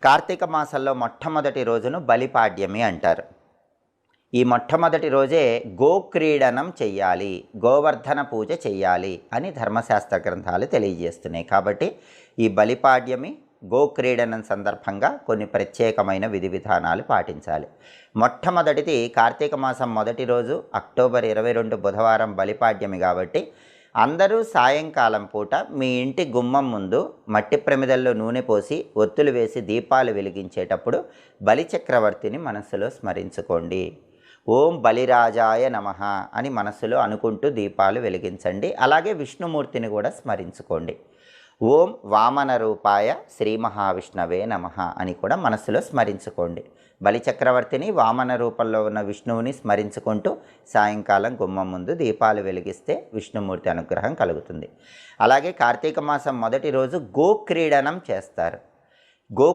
కార్తీక మాసంలో మొట్టమొదటి రోజును బలిపాడ్యమి అంటారు. ఈ మొట్టమొదటి రోజే గోక్రీడనం చెయ్యాలి, గోవర్ధన పూజ చెయ్యాలి అని ధర్మశాస్త్ర గ్రంథాలు తెలియజేస్తున్నాయి. కాబట్టి ఈ బలిపాడ్యమి గోక్రీడనం సందర్భంగా కొన్ని ప్రత్యేకమైన విధి విధానాలు పాటించాలి. మొట్టమొదటిది కార్తీక మాసం మొదటి రోజు అక్టోబర్ 22 బుధవారం బలిపాడ్యమి కాబట్టి అందరూ సాయంకాలం పూట మీ ఇంటి గుమ్మం ముందు మట్టి ప్రమిదల్లో నూనె పోసి ఒత్తులు వేసి దీపాలు వెలిగించేటప్పుడు బలిచక్రవర్తిని మనస్సులో స్మరించుకోండి. ఓం బలిరాజాయ నమః అని మనస్సులో అనుకుంటూ దీపాలు వెలిగించండి. అలాగే విష్ణుమూర్తిని కూడా స్మరించుకోండి. ఓం వామన రూపాయ శ్రీ మహావిష్ణవే నమః అని కూడా మనస్సులో స్మరించుకోండి. బలిచక్రవర్తిని వామన రూపంలో ఉన్న విష్ణువుని స్మరించుకుంటూ సాయంకాలం గుమ్మం ముందు దీపాలు వెలిగిస్తే విష్ణుమూర్తి అనుగ్రహం కలుగుతుంది. అలాగే కార్తీక మాసం మొదటి రోజు గోక్రీడనం చేస్తారు.